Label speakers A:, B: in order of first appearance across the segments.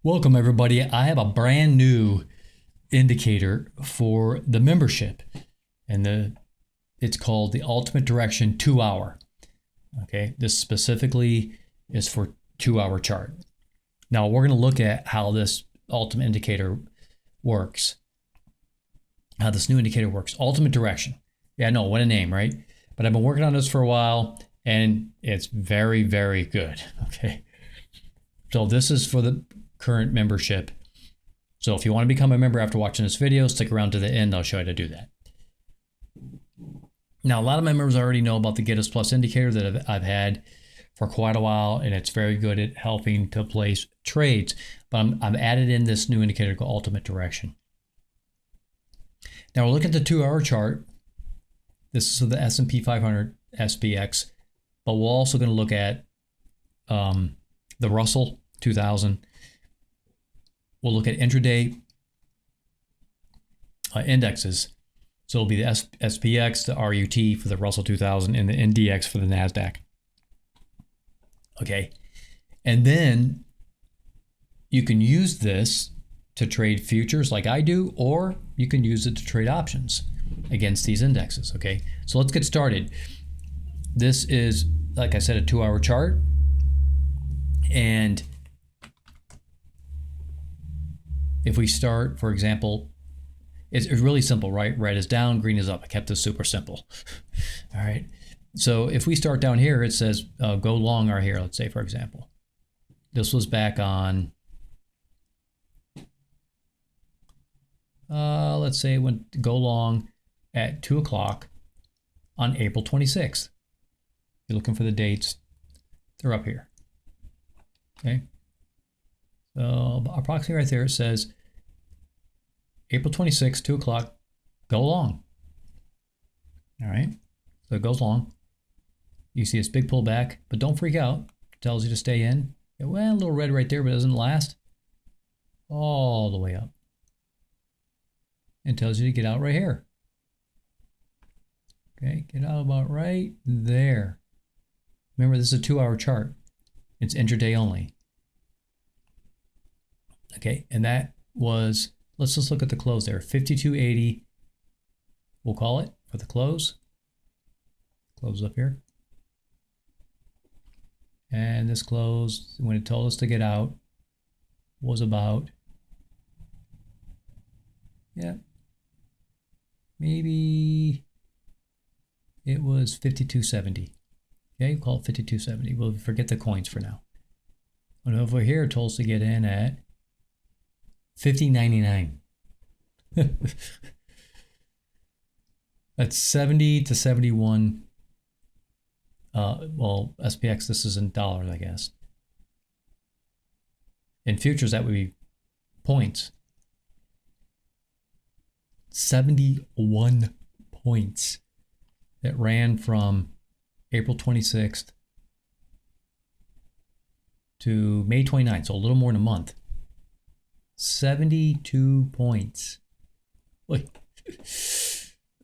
A: Welcome everybody. I have a brand new indicator for the membership and it's called the Ultimate Direction 2 Hour. Okay, this specifically is for 2 hour chart. Now we're going to look at how this ultimate indicator works. How this new indicator works. Ultimate Direction. Yeah, no, what a name, right? But I've been working on this for a while and it's very, very good. Okay. So this is for the current membership. So if you want to become a member after watching this video, stick around to the end. I'll show you how to do that. Now, a lot of my members already know about the Get Us Plus indicator that I've had for quite a while, and it's very good at helping to place trades. But I've added in this new indicator called Ultimate Direction. Now we're looking at the 2 hour chart. This is the S&P 500 SPX, but we're also going to look at the Russell 2000. We'll look at intraday indexes. So it'll be the SPX, the RUT for the Russell 2000, and the NDX for the NASDAQ. Okay. And then you can use this to trade futures like I do, or you can use it to trade options against these indexes. Okay. So let's get started. This is, like I said, a 2 hour chart. And if we start, for example, it's really simple, right? Red is down, green is up. I kept this super simple. All right. So if we start down here, it says go long right here, let's say, for example. This was back on, let's say it went go long at 2 o'clock on April 26th. You're looking for the dates. They're up here. Okay. So approximately right there, it says April 26th, 2 o'clock, go long. All right. So it goes long. You see this big pullback, but don't freak out. It tells you to stay in. Well, a little red right there, but it doesn't last all the way up. It tells you to get out right here. Okay. Get out about right there. Remember, this is a 2 hour chart. It's intraday only. Okay, and that was, let's just look at the close there, 52.80, we'll call it for the close. Close up here. And this close, when it told us to get out, was about, yeah, maybe it was 52.70. Okay, we'll call it 52.70. We'll forget the coins for now. And over here, it told us to get in at 50.99. That's 70 to 71. Well, SPX, this is in dollars, I guess. In futures, that would be points. 71 points that ran from April 26th to May 29th, so a little more than a month. 72 points. Wait.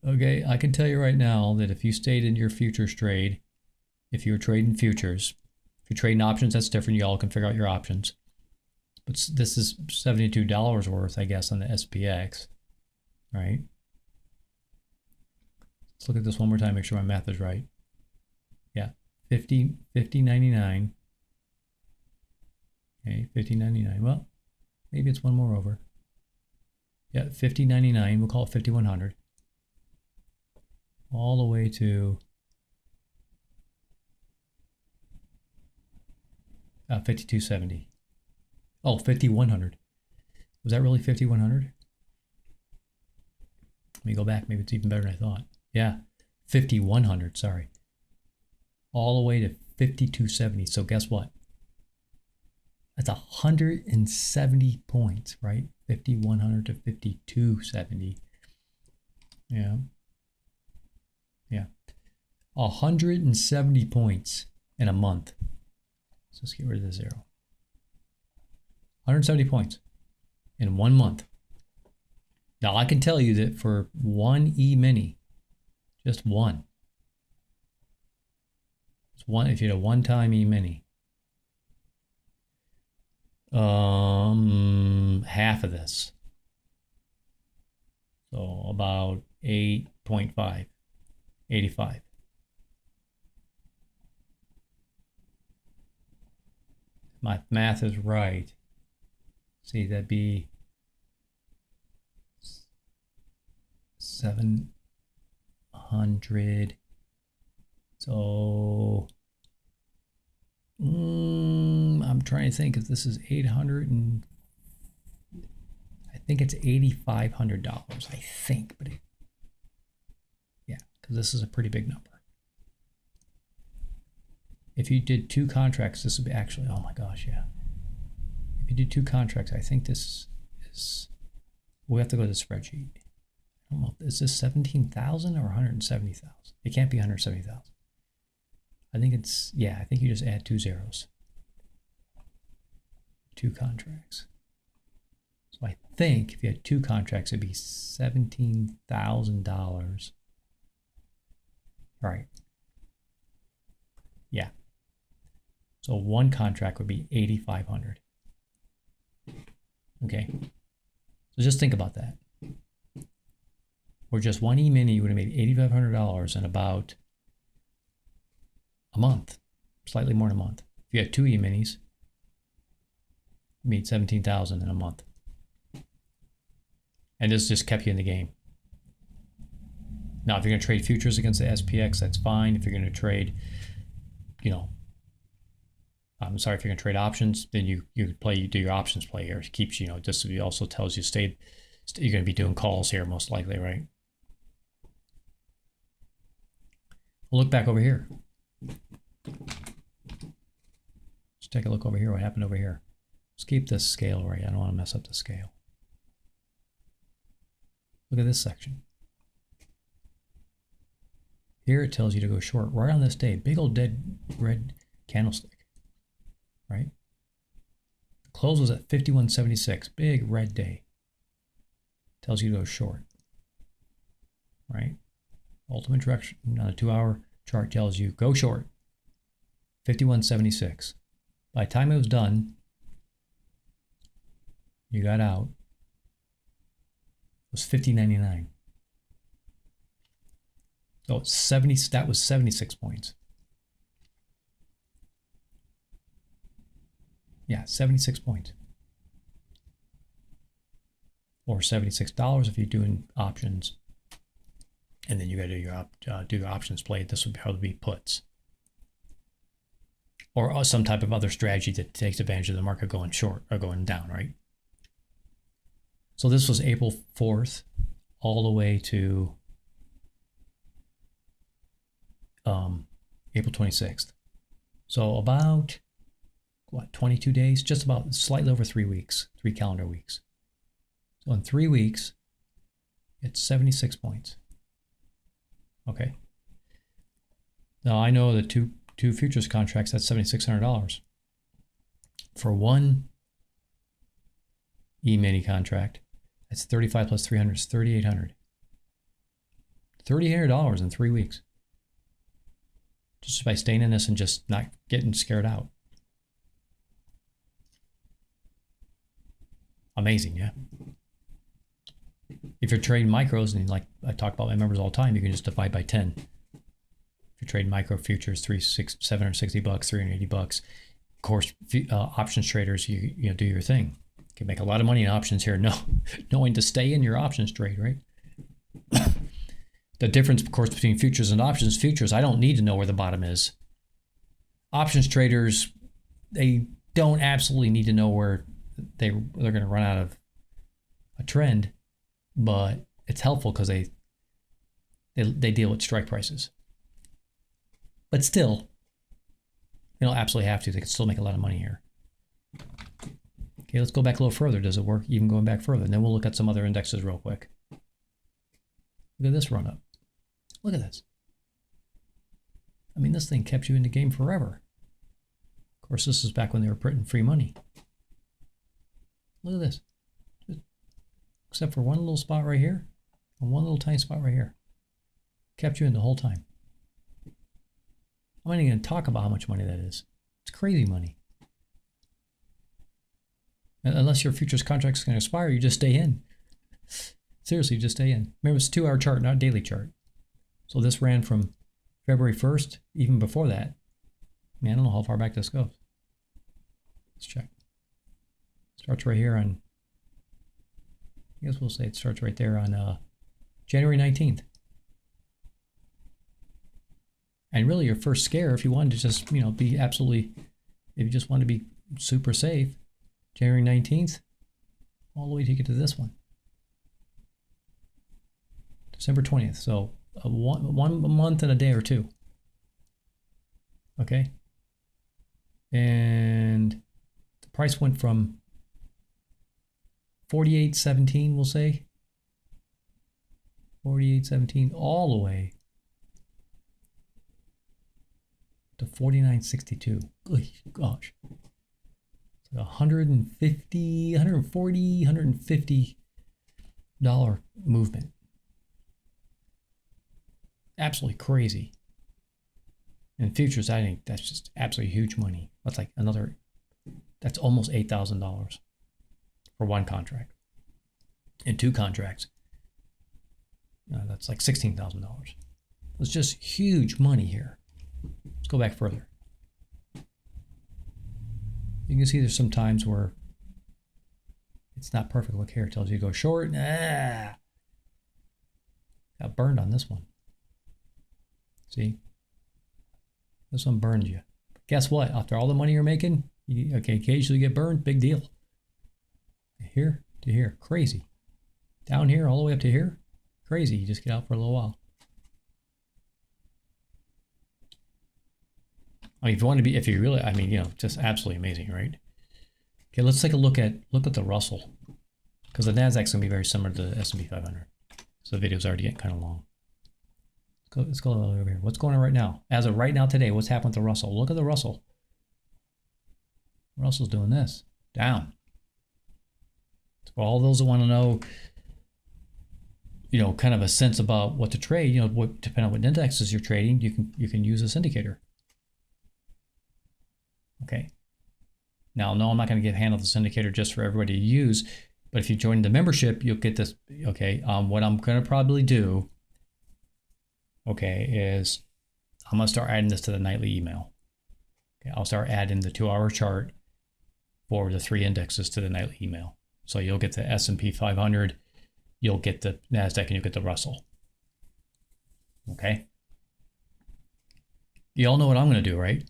A: Okay, I can tell you right now that if you stayed in your futures trade, if you were trading futures, if you're trading options, that's different. You all can figure out your options. But this is $72 worth, I guess, on the SPX, right? Let's look at this one more time, make sure my math is right. Yeah, 50.99. Okay, 50.99. Well, maybe it's one more over. Yeah, 50.99. We'll call it 5100. All the way to 52.70. Oh, 5100. Was that really 5100? Let me go back. Maybe it's even better than I thought. Yeah, 5100. Sorry. All the way to 52.70. So guess what? That's 170 points, right? 5100 to 52.70. Yeah. Yeah. 170 points in a month. So let's get rid of the zero. 170 points in 1 month. Now I can tell you that for one E-mini, just one. It's one, if you had a one-time E-mini, Half of this. So about 8.5, 85. My math is right. See, that'd be 700. So I'm trying to think if this is 800 and I think it's $8,500. I think, but yeah, because this is a pretty big number. If you did 2 contracts, this would be actually, oh my gosh, yeah. If you did 2 contracts, I think this is, we have to go to the spreadsheet. I don't know, is this 17,000 or 170,000? It can't be 170,000. I think it's, yeah, I think you just add 2 zeros. 2 contracts. So I think if you had 2 contracts, it'd be $17,000. All right. Yeah. So 1 contract would be 8,500. Okay. So just think about that. Or just 1 E-mini, you would have made $8,500 in about a month, slightly more than a month. If you had 2 E-minis, you made $17,000 in a month. And this just kept you in the game. Now, if you're going to trade futures against the SPX, that's fine. If you're going to trade, if you're going to trade options, then you do your options play here. It keeps, just also tells you you're going to be doing calls here most likely, right? We'll look back over here. Let's take a look over here. What happened over here? Let's keep this scale right. I don't want to mess up the scale. Look at this section. Here it tells you to go short right on this day. Big old dead red candlestick, right? The close was at 51.76. Big red day. Tells you to go short, right? Ultimate direction on a 2-hour chart tells you go short. 51.76. By the time it was done, you got out. It was 50.99. So it's that was 76 points. Yeah, 76 points. Or $76 if you're doing options. And then you got to do your options play. This would probably be puts. Or some type of other strategy that takes advantage of the market going short or going down, right? So this was April 4th all the way to April 26th. So about, 22 days? Just about slightly over 3 weeks, 3 calendar weeks. So in 3 weeks, it's 76 points. Okay. Now I know the two futures contracts, that's $7,600. For 1 E-mini contract, that's 35 plus 300 is $3,800. $3,800 in 3 weeks. Just by staying in this and just not getting scared out. Amazing, yeah. If you're trading micros, and like I talk about my members all the time, you can just divide by 10. If you're trading micro futures, $760, $380. Of course, options traders, you do your thing. You can make a lot of money in options here, knowing to stay in your options trade, right? The difference, of course, between futures and options. Futures, I don't need to know where the bottom is. Options traders, they don't absolutely need to know where they're going to run out of a trend, but it's helpful because they deal with strike prices. But still, they don't absolutely have to. They can still make a lot of money here. Okay, let's go back a little further. Does it work even going back further? And then we'll look at some other indexes real quick. Look at this run up. Look at this. I mean, this thing kept you in the game forever. Of course, this is back when they were printing free money. Look at this. Except for one little spot right here and one little tiny spot right here. Kept you in the whole time. I'm not even going to talk about how much money that is. It's crazy money. Unless your futures contract's going to expire, you just stay in. Seriously, just stay in. Remember, it's a 2-hour chart, not a daily chart. So this ran from February 1st, even before that. Man, I don't know how far back this goes. Let's check. Starts right here on, I guess we'll say it starts right there on January 19th. And really your first scare, if you wanted to just, be absolutely, if you just want to be super safe, January 19th, all the way to get to this one. December 20th. So one month and a day or two. Okay. And the price went from 48.17, we'll say. 48.17 all the way to 49.62. Gosh. It's like $150 movement. Absolutely crazy. In futures, I think that's just absolutely huge money. That's almost $8,000 for one contract. In 2 contracts, that's like $16,000. It's just huge money here. Let's go back further. You can see there's some times where it's not perfect. Look here, it tells you to go short. Got burned on this one. See? This one burned you. But guess what? After all the money you're making, you occasionally get burned. Big deal. Here to here. Crazy. Down here all the way up to here. Crazy. You just get out for a little while. If you really, just absolutely amazing, right? Okay, let's take a look at the Russell. Because the Nasdaq's going to be very similar to the S&P 500. So the video's already getting kind of long. Let's go over here. What's going on right now? As of right now today, what's happened with the Russell? Look at the Russell. Russell's doing this. Down. For all those that want to know, kind of a sense about what to trade, depending on what indexes you're trading, you can use this indicator. Okay. Now, no, I'm not going to handle this indicator just for everybody to use, but if you join the membership, you'll get this. Okay. What I'm going to probably do, is I'm going to start adding this to the nightly email. Okay. I'll start adding the 2-hour chart for the 3 indexes to the nightly email. So you'll get the S&P 500, you'll get the Nasdaq, and you'll get the Russell. Okay. You all know what I'm going to do, right?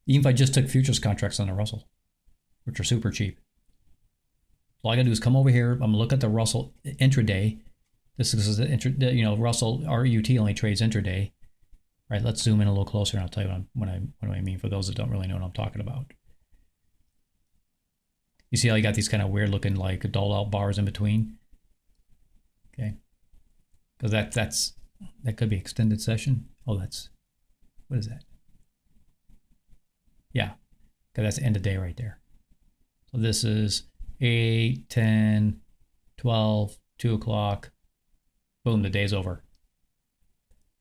A: Even if I just took futures contracts on the Russell, which are super cheap. All I got to do is come over here. I'm going to look at the Russell intraday. This is the Russell RUT only trades intraday. Right, let's zoom in a little closer and I'll tell you what I mean for those that don't really know what I'm talking about. You see how you got these kind of weird looking like dull out bars in between? Okay. Because that could be extended session. Oh, what is that? Yeah, because that's the end of day right there. So this is 8, 10, 12, 2 o'clock. Boom, the day's over.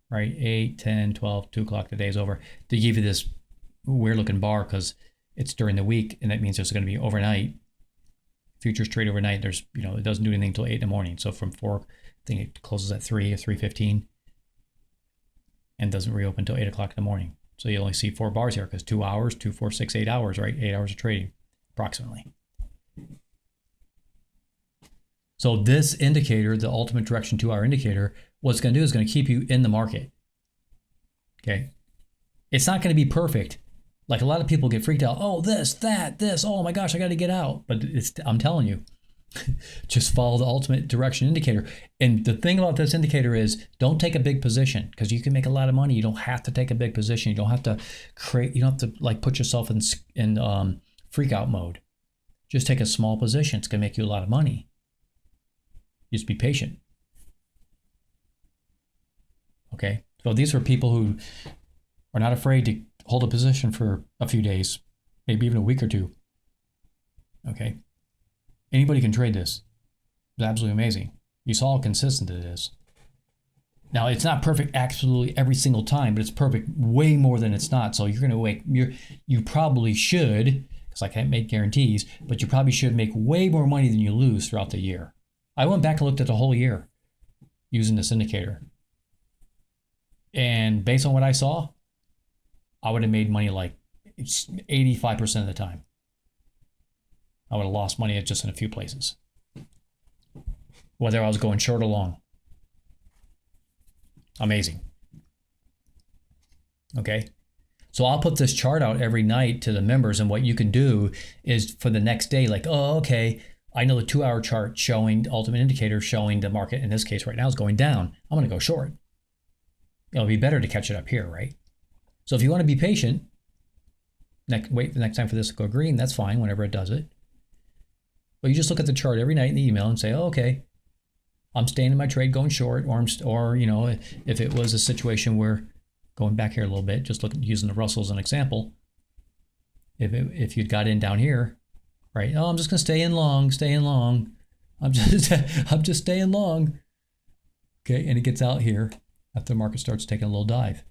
A: Right, 8, 10, 12, 2 o'clock, the day's over. They give you this weird looking bar because it's during the week, and that means there's going to be overnight. Futures trade overnight. There's, it doesn't do anything until 8 in the morning. So from 4, I think it closes at 3 or 3:15 and doesn't reopen until 8 o'clock in the morning. So you only see 4 bars here because 2 hours, 2, 4, 6, 8 hours, right? 8 hours of trading, approximately. So this indicator, the ultimate direction 2-hour indicator, what it's going to do is going to keep you in the market. Okay. It's not going to be perfect. Like a lot of people get freaked out. Oh, this, oh my gosh, I got to get out. But I'm telling you, just follow the ultimate direction indicator. And the thing about this indicator is don't take a big position because you can make a lot of money. You don't have to take a big position. You don't have to put yourself in freak out mode. Just take a small position. It's going to make you a lot of money. Just be patient. Okay. So these are people who are not afraid to hold a position for a few days, maybe even a week or 2. Okay. Anybody can trade this. It's absolutely amazing. You saw how consistent it is. Now, it's not perfect absolutely every single time, but it's perfect way more than it's not. So you're going to you probably should, because I can't make guarantees, but you probably should make way more money than you lose throughout the year. I went back and looked at the whole year using this indicator. And based on what I saw, I would have made money like 85% of the time. I would have lost money just in a few places, whether I was going short or long. Amazing. Okay. So I'll put this chart out every night to the members, and what you can do is for the next day, like, oh, okay, I know the 2-hour chart showing, ultimate indicator showing the market, in this case right now, is going down. I'm going to go short. It'll be better to catch it up here, right? So if you want to be patient, wait the next time for this to go green, that's fine whenever it does it. But you just look at the chart every night in the email and say, oh, okay, I'm staying in my trade going short, or you know, if it was a situation where, going back here a little bit, just using the Russell as an example, if you'd got in down here, right? Oh, I'm just gonna stay in long. I'm just staying long. Okay, and it gets out here after the market starts taking a little dive.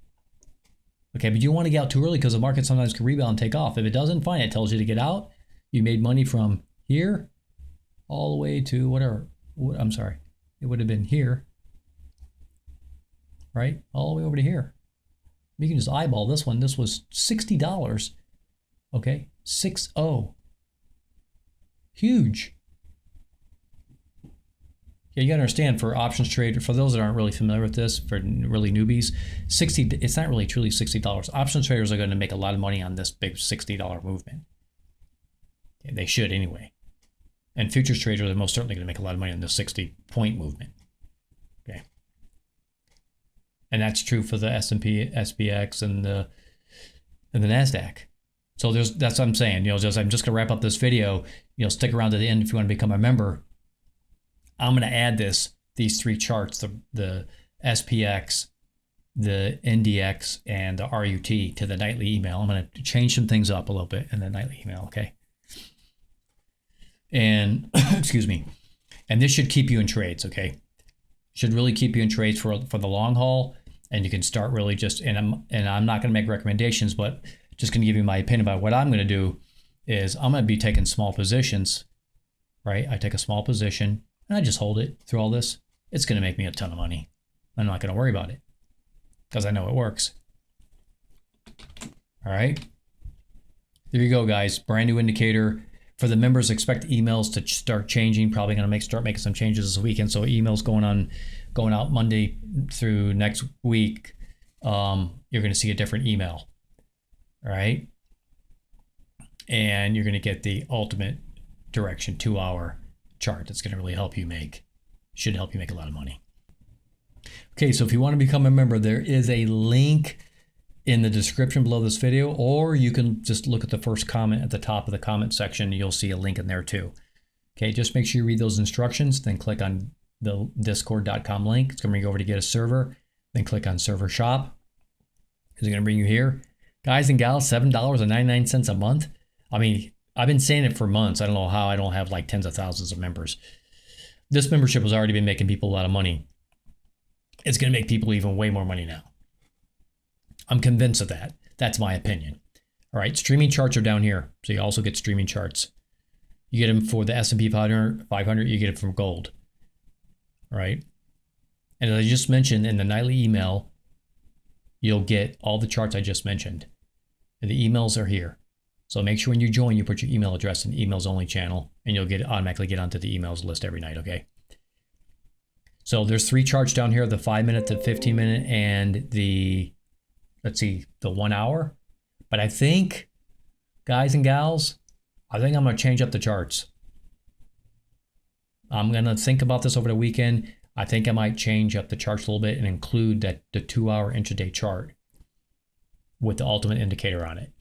A: Okay, but you don't want to get out too early because the market sometimes can rebound and take off. If it doesn't, fine, it tells you to get out. You made money from here all the way to whatever. I'm sorry, it would have been here, right? All the way over to here. You can just eyeball this one. This was $60. Okay, 6-0. Huge. Yeah, you gotta understand, for options trade, for those that aren't really familiar with this, for really newbies, it's not really truly $60. Options traders are going to make a lot of money on this big $60 movement. Okay, they should anyway. And futures traders are most certainly going to make a lot of money on this 60-point movement. Okay. And that's true for the S&P, SPX, and the NASDAQ. So that's what I'm saying. You know, I'm just gonna wrap up this video. You know, stick around to the end if you want to become a member. I'm gonna add these 3 charts: the SPX, the NDX, and the RUT to the nightly email. I'm gonna change some things up a little bit in the nightly email. Okay. And excuse me. And this should keep you in trades. Okay. Should really keep you in trades for the long haul, and you can start really just, and I'm not going to make recommendations, but just going to give you my opinion about what I'm going to do is I'm going to be taking small positions, right? I take a small position and I just hold it through all this. It's going to make me a ton of money. I'm not going to worry about it because I know it works. All right. There you go, guys. Brand new indicator. For the members, expect emails to start changing. Probably going to start making some changes this weekend. So emails going out Monday through next week. You're going to see a different email. All right. And you're going to get the ultimate direction 2-hour chart. That's going to really should help you make a lot of money. Okay. So if you want to become a member, there is a link in the description below this video, or you can just look at the first comment at the top of the comment section. You'll see a link in there too. Okay, just make sure you read those instructions, then click on the discord.com link. It's gonna bring you over to get a server, then click on server shop. It's gonna bring you here. Guys and gals, $7.99 a month. I mean, I've been saying it for months. I don't know how I don't have like tens of thousands of members. This membership has already been making people a lot of money. It's gonna make people even way more money now. I'm convinced of that. That's my opinion. All right, streaming charts are down here. So you also get streaming charts. You get them for the S&P 500, you get it from gold. All right. And as I just mentioned in the nightly email, you'll get all the charts I just mentioned. And the emails are here. So make sure when you join, you put your email address in the emails only channel, and you'll automatically get onto the emails list every night, okay? So there's 3 charts down here, the 5-minute, the 15-minute, and the, let's see, the 1 hour. But I think, guys and gals, I think I'm going to change up the charts. I'm going to think about this over the weekend. I think I might change up the charts a little bit and include the 2-hour intraday chart with the ultimate indicator on it.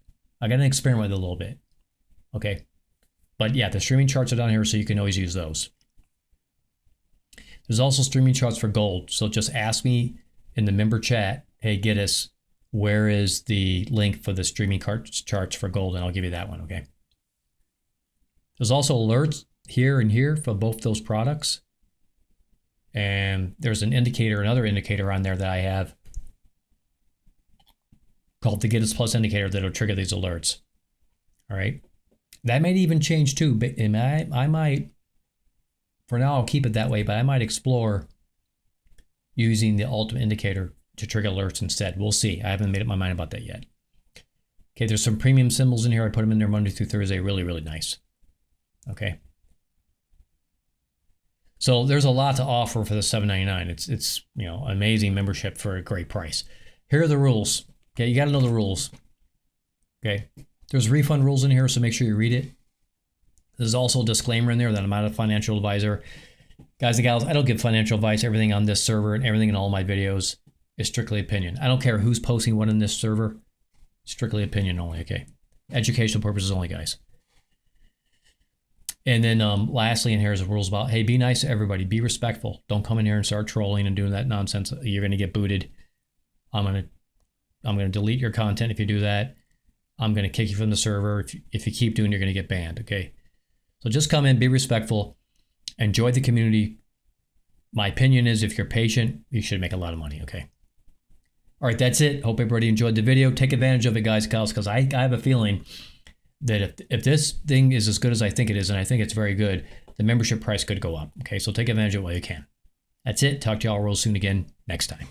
A: I'm going to experiment with it a little bit. Okay. But yeah, the streaming charts are down here, so you can always use those. There's also streaming charts for gold. So just ask me in the member chat, hey, Gittes, where is the link for the streaming charts for gold? And I'll give you that one, okay? There's also alerts here and here for both those products. And there's an indicator, another indicator on there that I have called the Gittes Plus indicator that'll trigger these alerts. All right. That may even change too. But I might, for now, I'll keep it that way, but I might explore using the ultimate indicator to trigger alerts instead. We'll see. I haven't made up my mind about that yet. Okay, there's some premium symbols in here. I put them in there Monday through Thursday. Really, really nice. Okay. So there's a lot to offer for the $7.99. It's amazing membership for a great price. Here are the rules. Okay, you got to know the rules. Okay, there's refund rules in here, so make sure you read it. There's also a disclaimer in there that I'm not a financial advisor. Guys and gals, I don't give financial advice. Everything on this server and everything in all my videos is strictly opinion. I don't care who's posting what in this server. Strictly opinion only, okay? Educational purposes only, guys. And then lastly in here is the rules about, hey, be nice to everybody. Be respectful. Don't come in here and start trolling and doing that nonsense. You're going to get booted. I'm going to delete your content if you do that. I'm going to kick you from the server. If you keep doing, you're going to get banned, okay? So just come in, be respectful, enjoy the community. My opinion is if you're patient, you should make a lot of money, okay? All right, that's it. Hope everybody enjoyed the video. Take advantage of it, guys, because I have a feeling that if this thing is as good as I think it is, and I think it's very good, the membership price could go up, okay? So take advantage of it while you can. That's it. Talk to y'all real soon again next time.